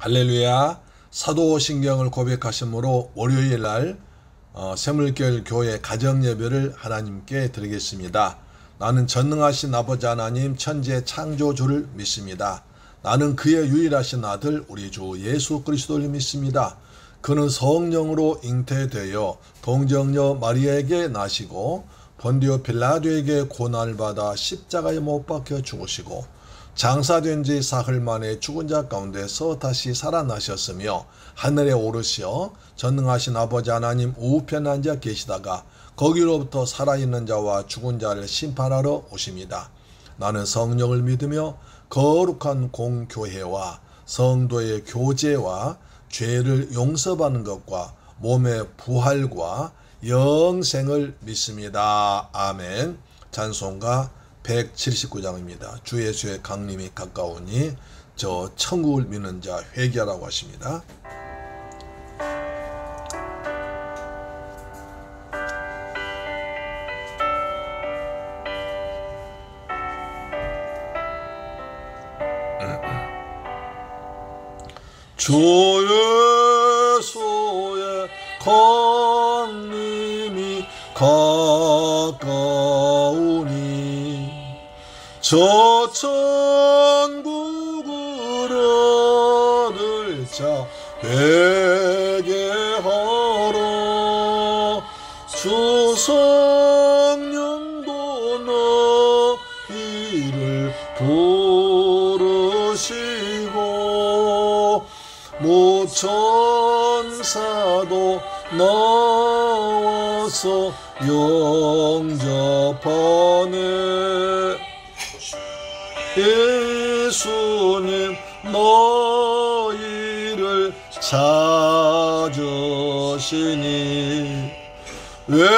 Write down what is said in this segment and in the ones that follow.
할렐루야. 사도신경을 고백하심으로 월요일날 새물결 교회 가정예배를 하나님께 드리겠습니다. 나는 전능하신 아버지 하나님 천지의 창조주를 믿습니다. 나는 그의 유일하신 아들 우리 주 예수 그리스도를 믿습니다. 그는 성령으로 잉태되어 동정녀 마리아에게 나시고 본디오 빌라도에게 고난을 받아 십자가에 못 박혀 죽으시고 장사된 지 사흘 만에 죽은 자 가운데서 다시 살아나셨으며 하늘에 오르시어 전능하신 아버지 하나님 우편에 앉아 계시다가 거기로부터 살아있는 자와 죽은 자를 심판하러 오십니다. 나는 성령을 믿으며 거룩한 공교회와 성도의 교제와 죄를 용서받는 것과 몸의 부활과 영생을 믿습니다. 아멘. 찬송가 179장입니다. 주 예수의 강림이 가까우니 저 천국을 믿는 자 회개하라고 하십니다. 주 예수의 강림이 가까우니 저 천국을 얻을 자 회개하라. 주 성령도 너희를 부르시고 무천사도 나와서 영접하네. 예수님 너희를 찾으시니 왜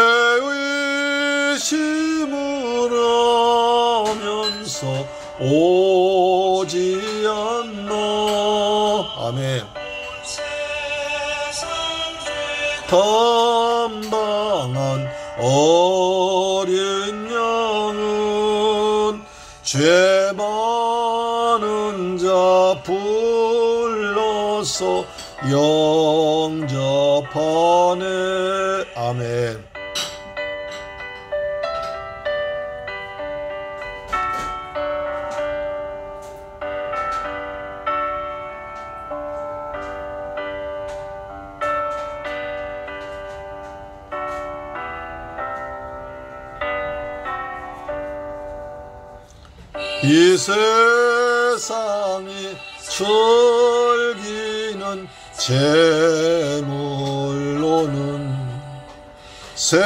의심을 하면서 오지 않나. 아멘. 담당한 어린 양은 죄 많은 자 불러서 영접하네. 아멘. 이 세상이 즐기는 재물로는 새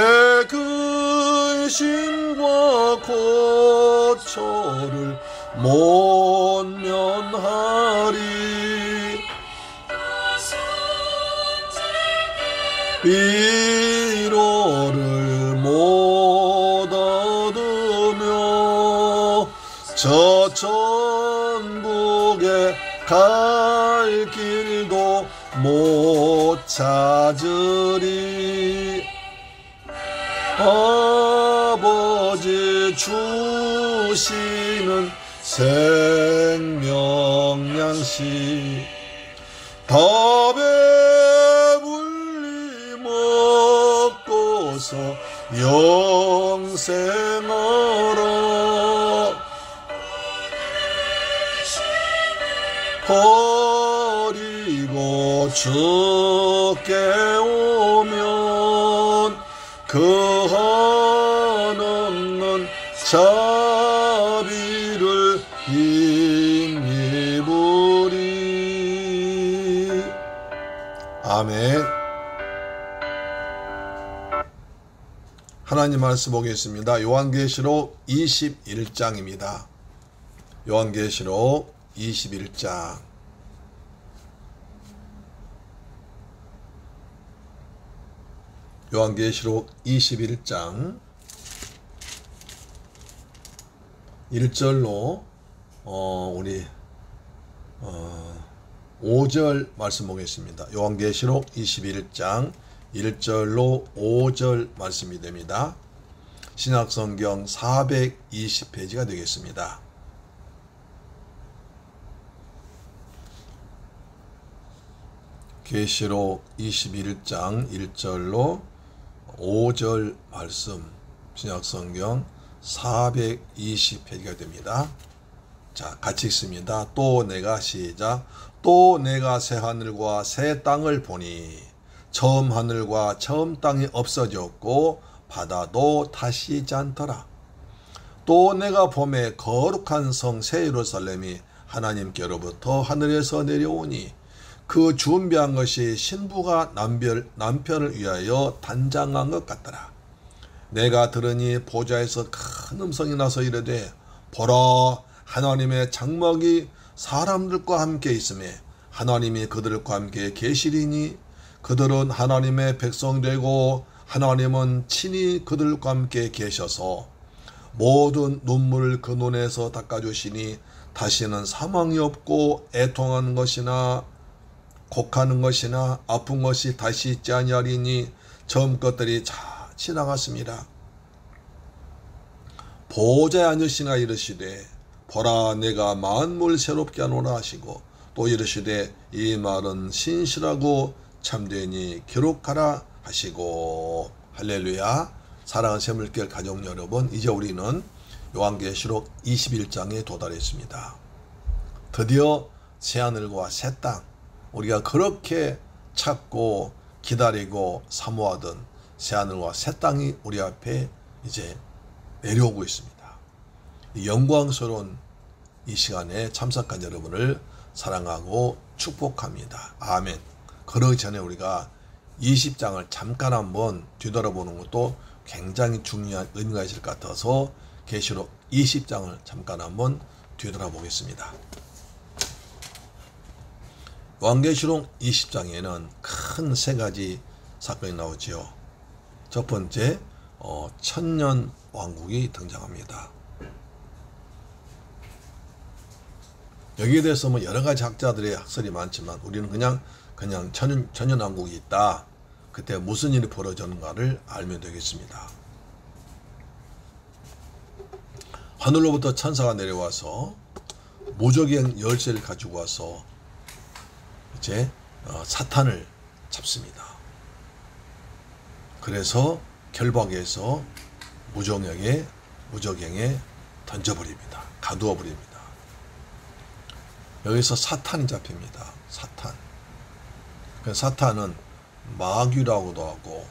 근심과 고초를 못 면하리. 위로를 못 얻으며 저 천국에 갈 길도 못 찾으리. 아버지 주시는 생명양식 다 배불리 먹고서 영생하라. 버리고 주께 오면 그 한없는 자비를 힘입으리. 아멘. 하나님 말씀 보겠습니다. 요한계시록 21장입니다. 요한계시록 21장. 요한계시록 21장 1절로 우리 5절 말씀 보겠습니다. 요한계시록 21장 1절로 5절 말씀이 됩니다. 신약성경 420페이지가 되겠습니다. 계시록 21장 1절로 5절 말씀 신약성경 420페이지가 됩니다. 자, 같이 읽습니다. 또 내가 시작. 또 내가 새 하늘과 새 땅을 보니 처음 하늘과 처음 땅이 없어졌고 바다도 다시 있지 않더라. 또 내가 봄에 거룩한 성 새 예루살렘이 하나님께로부터 하늘에서 내려오니 그 준비한 것이 신부가 남편을 위하여 단장한 것 같더라. 내가 들으니 보좌에서 큰 음성이 나서 이르되 보라, 하나님의 장막이 사람들과 함께 있음에 하나님이 그들과 함께 계시리니 그들은 하나님의 백성 되고 하나님은 친히 그들과 함께 계셔서 모든 눈물을 그 눈에서 닦아주시니 다시는 사망이 없고 애통하는 것이나 곡하는 것이나 아픈 것이 다시 있지 아니하리니 처음 것들이 다 지나갔습니다. 보좌에 앉으시나 이르시되 보라, 내가 만물 새롭게 하노라 하시고 또 이르시되 이 말은 신실하고 참되니 기록하라 하시고. 할렐루야. 사랑하는 새물결 가족 여러분, 이제 우리는 요한계시록 21장에 도달했습니다. 드디어 새하늘과 새 땅, 우리가 그렇게 찾고 기다리고 사모하던 새하늘과 새 땅이 우리 앞에 이제 내려오고 있습니다. 영광스러운 이 시간에 참석한 여러분을 사랑하고 축복합니다. 아멘. 그러기 전에 우리가 20장을 잠깐 한번 뒤돌아보는 것도 굉장히 중요한 의미가 있을 것 같아서 계시록 20장을 잠깐 한번 뒤돌아보겠습니다. 요한계시록 20장에는 큰 세 가지 사건이 나오지요. 첫 번째, 천년 왕국이 등장합니다. 여기에 대해서 뭐 여러 가지 학자들의 학설이 많지만 우리는 그냥 천년 왕국이 있다. 그때 무슨 일이 벌어졌는가를 알면 되겠습니다. 하늘로부터 천사가 내려와서 무적의 열쇠를 가지고 와서 이제 사탄을 잡습니다. 그래서 결박해서 무적행에 던져버립니다. 가두어버립니다. 여기서 사탄이 잡힙니다. 사탄. 사탄은 마귀라고도 하고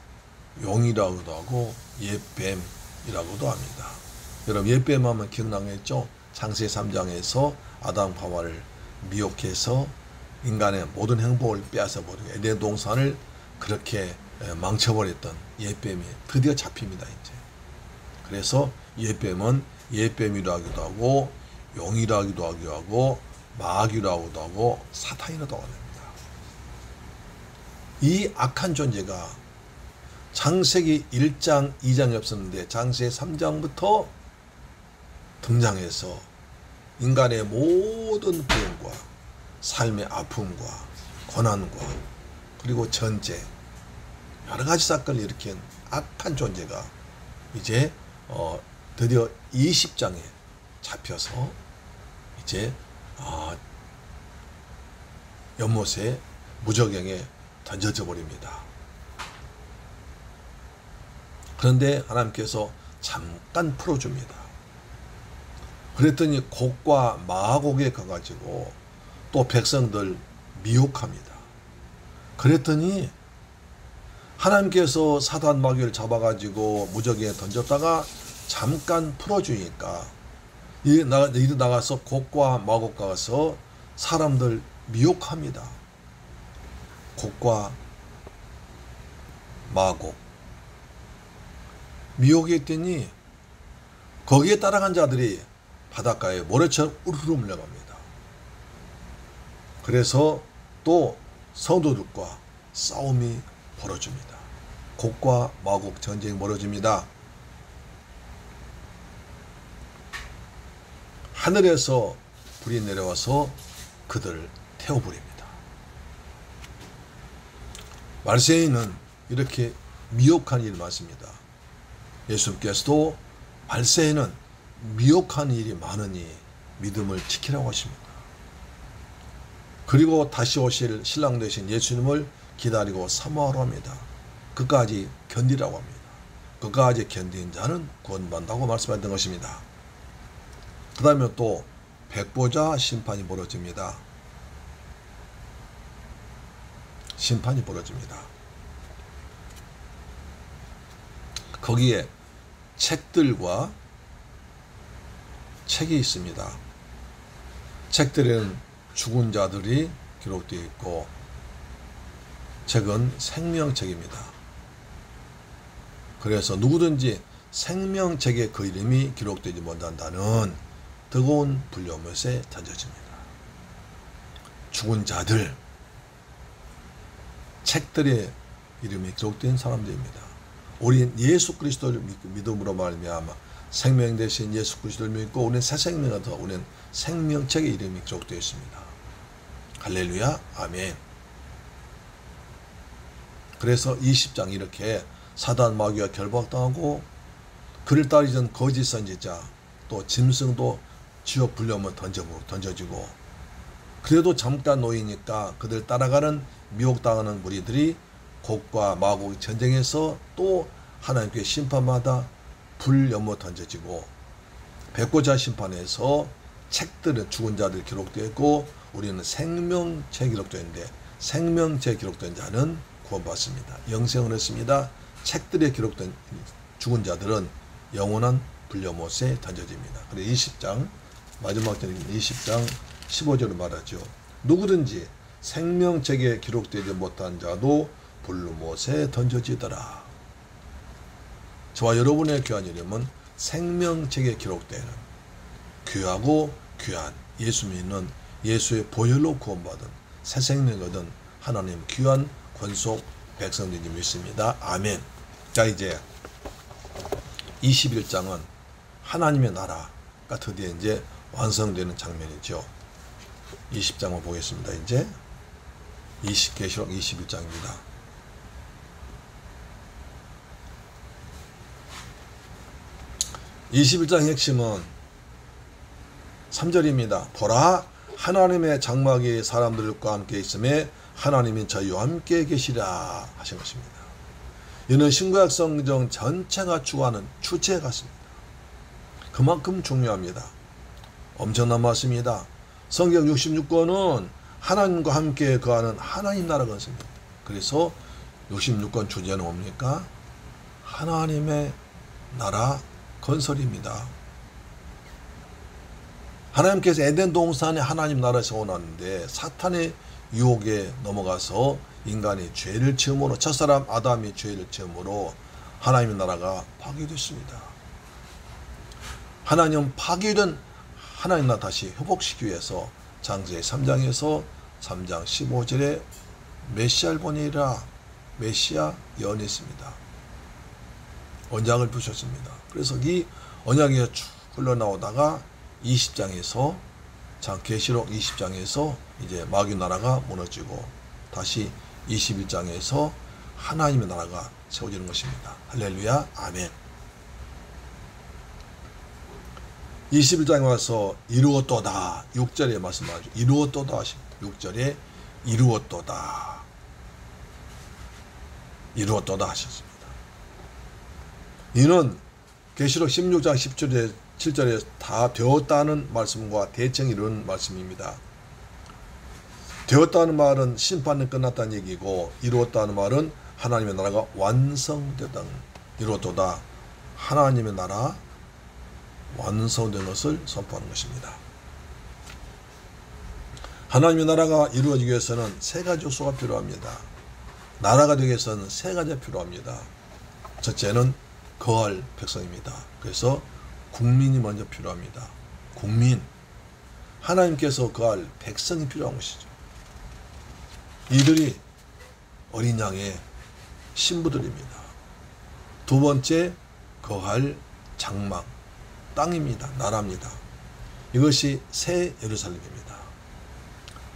용이라고도 하고 옛뱀이라고도 합니다. 여러분, 옛뱀 하면 기억나겠죠? 창세기 3장에서 아담 하와를 미혹해서 인간의 모든 행복을 빼앗아버리고 에덴 동산을 그렇게 망쳐버렸던 옛뱀이 드디어 잡힙니다. 이제. 그래서 옛뱀은 옛뱀이라기도 하고 용이라기도 하고 마귀라고도 하고 사탄이라고도 합니다. 이 악한 존재가 창세기 1장 2장이 없었는데 창세기 3장부터 등장해서 인간의 모든 고통과 삶의 아픔과 고난과 그리고 전쟁 여러 가지 사건을 일으킨 악한 존재가 이제 드디어 20장에 잡혀서 이제 연못에 무적행에 던져져 버립니다. 그런데 하나님께서 잠깐 풀어줍니다. 그랬더니 곡과 마곡에 가가지고 또 백성들 미혹합니다. 그랬더니 하나님께서 사단 마귀를 잡아가지고 무적에 던졌다가 잠깐 풀어주니까 이리 나가서 곡과 마곡 가서 사람들 미혹합니다. 곡과 마곡 미혹했더니 거기에 따라간 자들이 바닷가에 모래처럼 우르르 물려갑니다. 그래서 또 성도들과 싸움이 벌어집니다. 곡과 마곡 전쟁이 벌어집니다. 하늘에서 불이 내려와서 그들을 태워버립니다. 말세에는 이렇게 미혹한 일이 많습니다. 예수님께서도 말세에는 미혹한 일이 많으니 믿음을 지키라고 하십니다. 그리고 다시 오실 신랑 되신 예수님을 기다리고 사모하러 합니다. 그까지 견디라고 합니다. 그까지 견디는 자는 구원받는다고 말씀하셨던 것입니다. 그 다음에 또 백보자 심판이 벌어집니다. 심판이 벌어집니다. 거기에 책들과 책이 있습니다. 책들은 죽은 자들이 기록되어 있고 책은 생명책입니다. 그래서 누구든지 생명책에 그 이름이 기록되지 못한다는 뜨거운 불려못에 던져집니다. 죽은 자들, 책들의 이름이 기록된 사람들입니다. 우리는 예수 그리스도를 믿음으로 말미암아 생명 대신 예수 그리스도를 믿고 우리는 새 생명을 얻어 우리는 생명책의 이름이 기록되어 있습니다. 할렐루야, 아멘. 그래서 20장 이렇게 사단 마귀가 결박당하고 그를 따르던 거짓 선지자 또 짐승도 지옥 불려면 던져지고 그래도 잠깐 놓이니까 그들 따라가는 미혹당하는 무리들이 곡과 마곡의 전쟁에서 또 하나님께 심판마다 불연못 던져지고 백보자 심판에서 책들은 죽은 자들 기록되어 있고 우리는 생명책 기록되어 있는데 생명책 기록된 자는 구원받습니다. 영생을 했습니다. 책들에 기록된 죽은 자들은 영원한 불려못에 던져집니다. 그래서 20장 마지막 절인 20장 15절을 말하죠. 누구든지 생명책에 기록되지 못한 자도 불못에 던져지더라. 저와 여러분의 귀한 이름은 생명책에 기록되는 귀하고 귀한 예수 믿는 예수의 보혈로 구원받은 새 생명을 얻은 하나님 귀한 권속 백성들이 믿습니다. 아멘. 자, 이제 21장은 하나님의 나라가 드디어 이제 완성되는 장면이죠. 20장을 보겠습니다. 이제 계시록 21장입니다. (21장) 핵심은 3절입니다. 보라, 하나님의 장막이 사람들과 함께 있음에 하나님이 저희와 함께 계시라 하신 것입니다. 이는 신구약 성경 전체가 추구하는 주제 같습니다. 그만큼 중요합니다. 엄청난 말씀입니다. 성경 66권은 하나님과 함께 거하는 하나님 나라 건설입니다. 그래서 66권 주제는 뭡니까? 하나님의 나라 건설입니다. 하나님께서 에덴 동산에 하나님 나라를 세워놨는데 사탄의 유혹에 넘어가서 인간이 죄를 지음으로 첫사람 아담이 죄를 지음으로 하나님의 나라가 파괴됐습니다. 하나님 파괴된 하나님 나라 다시 회복시키기 위해서 창세기 3장에서 3장 15절에 메시아를 보내리라 메시아 예언했습니다. 언약을 부셨습니다. 그래서 이 언약이 쭉 흘러나오다가 20장에서 계시록 20장에서 이제 마귀 나라가 무너지고 다시 21장에서 하나님의 나라가 세워지는 것입니다. 할렐루야, 아멘. 21장에 와서 이루었도다 6절에 말씀하죠. 이루었도다 하십니다. 6절에 이루었도다 하셨습니다. 이는 계시록 16장 10절에 7절에 다 되었다는 말씀과 대칭 이루는 말씀입니다. 되었다는 말은 심판은 끝났다는 얘기고 이루었다는 말은 하나님의 나라가 완성되다. 이루었도다 하나님의 나라 완성된 것을 선포하는 것입니다. 하나님의 나라가 이루어지기 위해서는 세 가지 요소가 필요합니다. 나라가 되기 위해서는 세 가지가 필요합니다. 첫째는 거할 백성입니다. 그래서 국민이 먼저 필요합니다. 국민, 하나님께서 거할 백성이 필요한 것이죠. 이들이 어린 양의 신부들입니다. 두 번째, 거할 장막, 땅입니다. 나라입니다. 이것이 새 예루살렘입니다.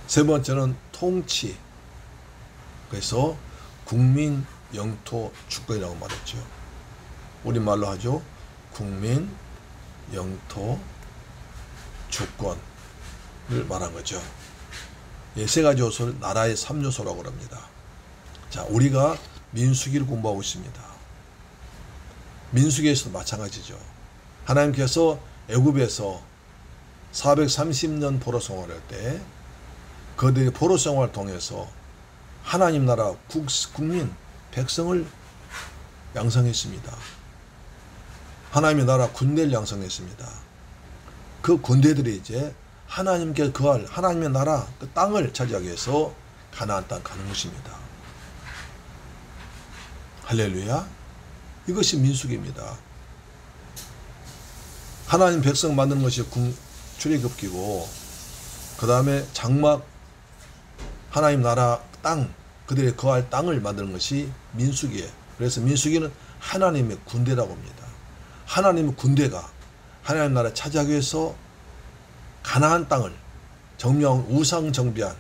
세 번째는 통치, 그래서 국민, 영토, 주권이라고 말했죠. 우리말로 하죠. 국민, 영토, 주권을 말한 거죠. 세 가지 요소를 나라의 3요소라고 합니다. 자, 우리가 민수기를 공부하고 있습니다. 민수기에서도 마찬가지죠. 하나님께서 애굽에서 430년 포로 생활할 때 그들이 포로 생활을 통해서 하나님 나라 국민 백성을 양성했습니다. 하나님의 나라 군대를 양성했습니다. 그 군대들이 이제 하나님께 거할 하나님의 나라 그 땅을 차지하기 위해서 가나안 땅 가는 것입니다. 할렐루야. 이것이 민수기입니다. 하나님 백성 만드는 것이 출애굽기고 그 다음에 장막 하나님 나라 땅 그들의 거할 땅을 만드는 것이 민수기예요. 그래서 민수기는 하나님의 군대라고 합니다. 하나님의 군대가 하나님 나라 차지하기 위해서 가나안 땅을 정명 우상 정비한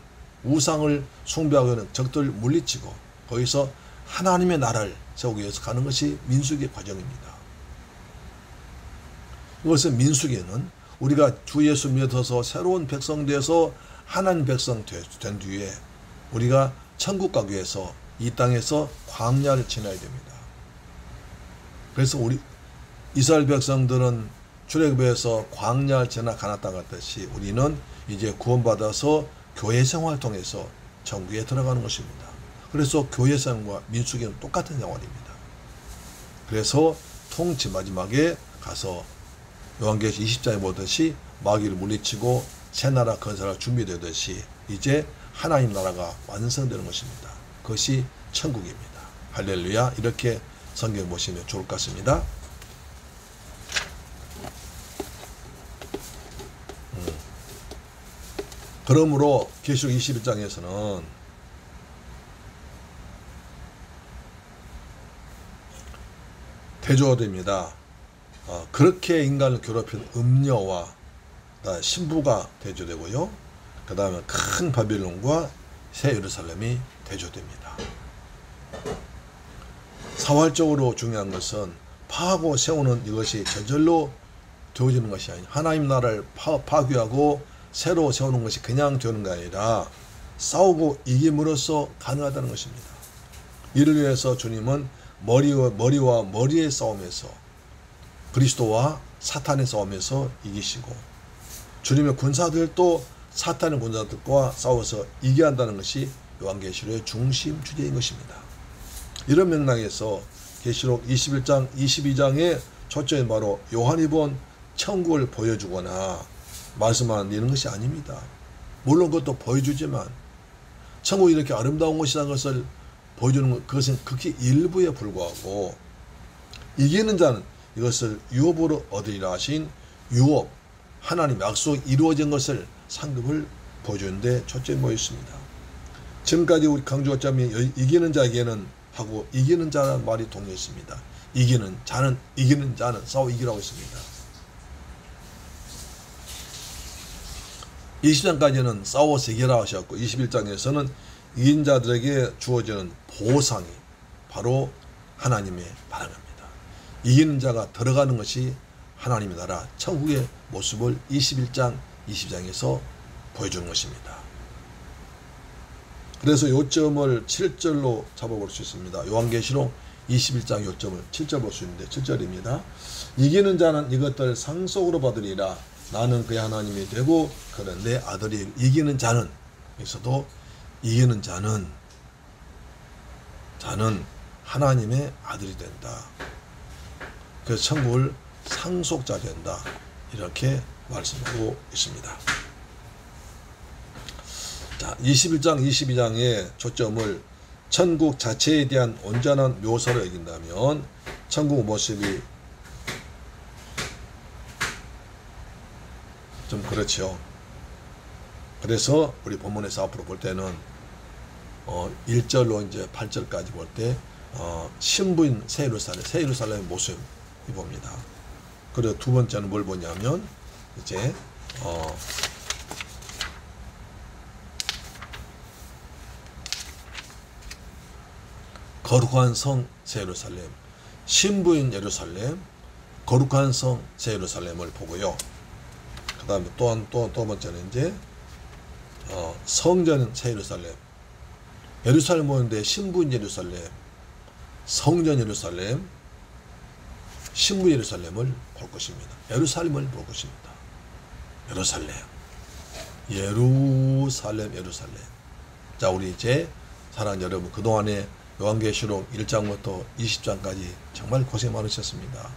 우상을 숭배하고 있는 적들을 물리치고 거기서 하나님의 나라를 세우기 위해서 가는 것이 민수기의 과정입니다. 이것은 민수기는 우리가 주 예수 믿어서 새로운 백성 되어서 하나님 백성 된 뒤에 우리가 천국 가기 위해서 이 땅에서 광야를 지나야 됩니다. 그래서 우리 이스라엘 백성들은 출애굽에서 광야를 지나 가나안 땅 갔듯이 우리는 이제 구원받아서 교회 생활을 통해서 천국에 들어가는 것입니다. 그래서 교회 생활과 민수기는 똑같은 생활입니다. 그래서 통치 마지막에 가서 요한계시록 20장에 보듯이 마귀를 물리치고 새 나라 건설할 준비되듯이 이제 하나님 나라가 완성되는 것입니다. 그것이 천국입니다. 할렐루야. 이렇게 성경 보시면 좋을 것 같습니다. 그러므로 계시록 21장에서는 대조됩니다. 그렇게 인간을 괴롭힌 음녀와 신부가 대조되고요. 그 다음에 큰 바빌론과 새 예루살렘이 대조됩니다. 사활적으로 중요한 것은 파하고 세우는 이것이 저절로 되어지는 것이 아니라 하나님 나라를 파괴하고 새로 세우는 것이 그냥 되는 게 아니라 싸우고 이김으로써 가능하다는 것입니다. 이를 위해서 주님은 머리와 머리의 싸움에서 그리스도와 사탄의 싸움에서 이기시고 주님의 군사들도 사탄의 군사들과 싸워서 이겨야 한다는 것이 요한계시록의 중심 주제인 것입니다. 이런 맥락에서 계시록 21장, 22장의 초점이 바로 요한이 본 천국을 보여주거나 말씀하는 이런 것이 아닙니다. 물론 그것도 보여주지만 천국이 이렇게 아름다운 곳이라는 것을 보여주는 것, 그것은 극히 일부에 불과하고 이기는 자는 이것을 유업으로 얻으리라 하신 유업, 하나님 약속이 이루어진 것을 상급을 보여주는데 초점이 모여 있습니다. 지금까지 우리 강조점이 이기는 자에게는 하고 이기는 자라는 말이 동일했습니다. 이기는 자는 싸워 이기라고 했습니다. 20장까지는 싸워서 이기라 하셨고 21장에서는 이긴 자들에게 주어지는 보상이 바로 하나님의 바람입니다. 이기는 자가 들어가는 것이 하나님의 나라 천국의 모습을 21장 22장에서 보여주는 것입니다. 그래서 요점을 7절로 잡아볼 수 있습니다. 요한계시록 21장 요점을 7절 볼 수 있는데 7절입니다. 이기는 자는 이것들 상속으로 받으리라. 나는 그의 하나님이 되고 그는 내 아들이. 이기는 자는, 여기서도 이기는 자는 하나님의 아들이 된다. 그래서 천국을 상속자 된다. 이렇게 말씀하고 있습니다. 자, 21장, 22장의 초점을 천국 자체에 대한 온전한 묘사로 여긴다면 천국 모습이 좀 그렇죠. 그래서 우리 본문에서 앞으로 볼 때는 1절로 이제 8절까지 볼 때 신부인 새 예루살렘의 모습이 봅니다. 그리고 두 번째는 뭘 보냐면 이제 거룩한 성 새 예루살렘, 신부인 예루살렘, 거룩한 성 새 예루살렘을 보고요. 그 다음에 또 번째는 이제 성전은 새 예루살렘, 예루살렘 오는데 신부인 예루살렘, 성전 예루살렘, 신부 예루살렘을 볼 것입니다. 예루살렘을 볼 것입니다. 예루살렘, 예루살렘, 예루살렘. 자, 우리 이제 사랑하는 여러분, 그동안에 요한계시록 1장부터 20장까지 정말 고생 많으셨습니다.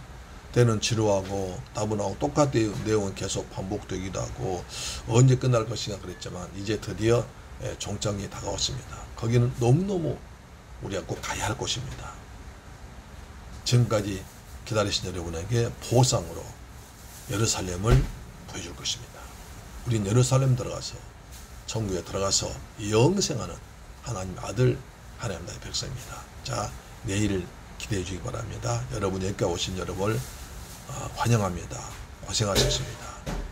때는 지루하고 따분하고 똑같은 내용은 계속 반복되기도 하고 언제 끝날 것인가 그랬지만 이제 드디어 종착이 다가왔습니다. 거기는 너무너무 우리가 꼭 가야 할 곳입니다. 지금까지 기다리신 여러분에게 보상으로 예루살렘을 보여줄 것입니다. 우린 예루살렘 들어가서 천국에 들어가서 영생하는 하나님 아들 하나님 나라의 백성입니다. 자, 내일 기대해 주시기 바랍니다. 여러분 여기까지 오신 여러분을 환영합니다. 고생하셨습니다.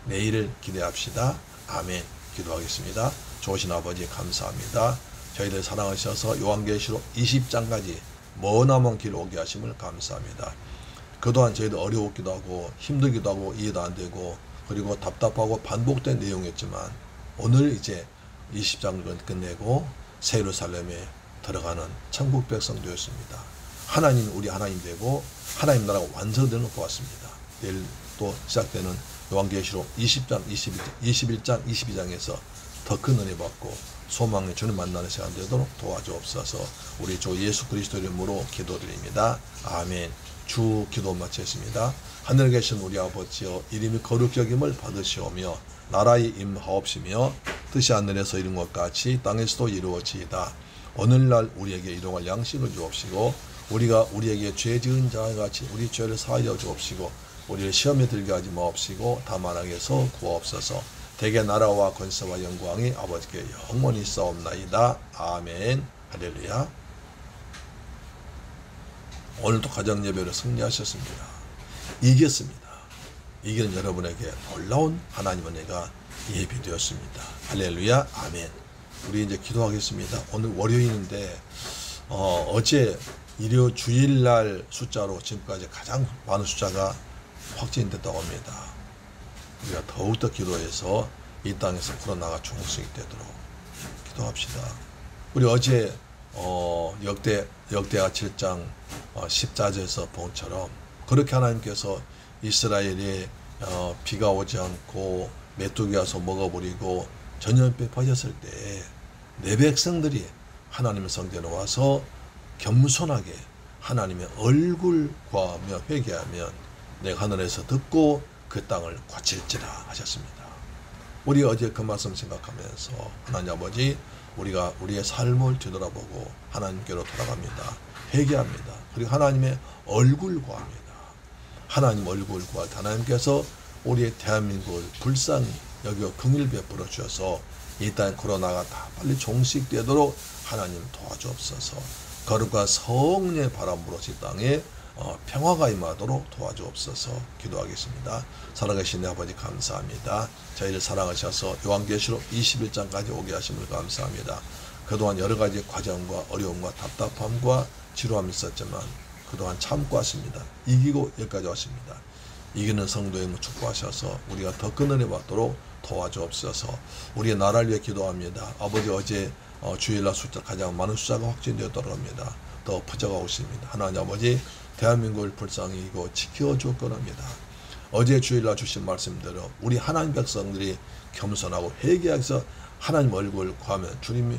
내일을 기대합시다. 아멘. 기도하겠습니다. 좋으신 아버지 감사합니다. 저희들 사랑하셔서 요한계시록 20장까지 머나먼 길 오게 하심을 감사합니다. 그동안 저희도 어려웠기도 하고 힘들기도 하고 이해도 안 되고 그리고 답답하고 반복된 내용이었지만 오늘 이제 20장을 끝내고 새 예루살렘에 들어가는 천국 백성 되었습니다. 하나님 우리 하나님 되고 하나님 나라가 완성되는 것 보았습니다. 내일 또 시작되는 요한계시록 20장, 21장, 22장에서 더 큰 은혜 받고 소망의 주님 만나는 시간 되도록 도와주옵소서. 우리 주 예수 그리스도 이름으로 기도드립니다. 아멘. 주 기도 마치겠습니다. 하늘에 계신 우리 아버지여 이름이 거룩히 여김을 받으시오며 나라의 임하옵시며 뜻이 하늘에서 이룬 것 같이 땅에서도 이루어지이다. 오늘날 우리에게 일용할 양식을 주옵시고 우리가 우리에게 죄 지은 자와 같이 우리 죄를 사하여 주옵시고 우리를 시험에 들게 하지 마옵시고 다만 악에서 구하옵소서. 대개 나라와 권세와 영광이 아버지께 영원히 싸움나이다. 아멘. 할렐루야. 오늘도 가정 예배로 승리하셨습니다. 이겼습니다. 이기는 여러분에게 놀라운 하나님의 은혜가 예비되었습니다. 할렐루야. 아멘. 우리 이제 기도하겠습니다. 오늘 월요일인데 어제 일요 주일날 숫자로 지금까지 가장 많은 숫자가 확진됐다고 합니다. 우리가 더욱더 기도해서 이 땅에서 코로나가 종식이 되도록 기도합시다. 우리 어제 역대하 7장 14절에서 본처럼 그렇게 하나님께서 이스라엘에 비가 오지 않고 메뚜기 와서 먹어버리고 전염병이 퍼졌을 때 내 백성들이 하나님의 성전에 와서 겸손하게 하나님의 얼굴 구하며 회개하면 내가 하늘에서 듣고 그 땅을 고칠지라 하셨습니다. 우리 어제 그 말씀 생각하면서 하나님 아버지 우리가 우리의 삶을 뒤돌아보고 하나님께로 돌아갑니다. 회개합니다. 그리고 하나님의 얼굴 구합니다. 하나님 얼굴 구할 때 하나님께서 우리의 대한민국을 불쌍히 여기어 긍휼 베풀어 주셔서 이 땅 코로나가 다 빨리 종식되도록 하나님 도와주옵소서. 거룩과 성령의 바람 불어서 이 땅에 평화가 임하도록 도와주옵소서. 기도하겠습니다. 살아계신 내 아버지 감사합니다. 저희를 사랑하셔서 요한계시록 21장까지 오게 하심을 감사합니다. 그동안 여러 가지 과정과 어려움과 답답함과 지루함이 있었지만 그동안 참고 왔습니다. 이기고 여기까지 왔습니다. 이기는 성도임을 축복하셔서 우리가 더 큰 은혜 받도록 도와주옵소서. 우리의 나라를 위해 기도합니다. 아버지 어제 주일날 숫자 가장 많은 숫자가 확진되었다고 합니다. 더 퍼져가고 있습니다. 하나님 아버지 대한민국을 불쌍히 이고 지켜줄 겁니다. 어제 주일날 주신 말씀대로 우리 하나님 백성들이 겸손하고 회개해서 하나님 얼굴 구하면 주님이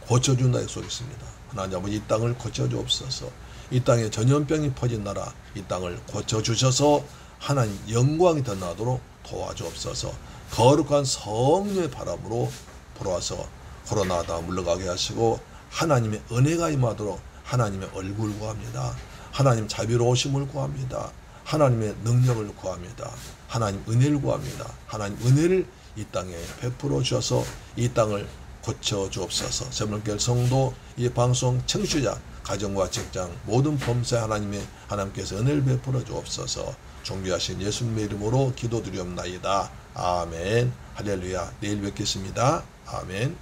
고쳐준다 약속했습니다. 하나님 아버지 이 땅을 고쳐주옵소서. 이 땅에 전염병이 퍼진 나라 이 땅을 고쳐주셔서 하나님 영광이 더 나도록 도와주옵소서. 거룩한 성령의 바람으로 불어와서 코로나가 물러가게 하시고 하나님의 은혜가 임하도록 하나님의 얼굴 구합니다. 하나님 자비로우심을 구합니다. 하나님의 능력을 구합니다. 하나님 은혜를 구합니다. 하나님 은혜를 이 땅에 베풀어 주셔서 이 땅을 고쳐 주옵소서. 새벽별 성도 이 방송 청취자 가정과 직장 모든 범사에 하나님께서 은혜를 베풀어 주옵소서. 존귀하신 예수님의 이름으로 기도드리옵나이다. 아멘. 할렐루야. 내일 뵙겠습니다. 아멘.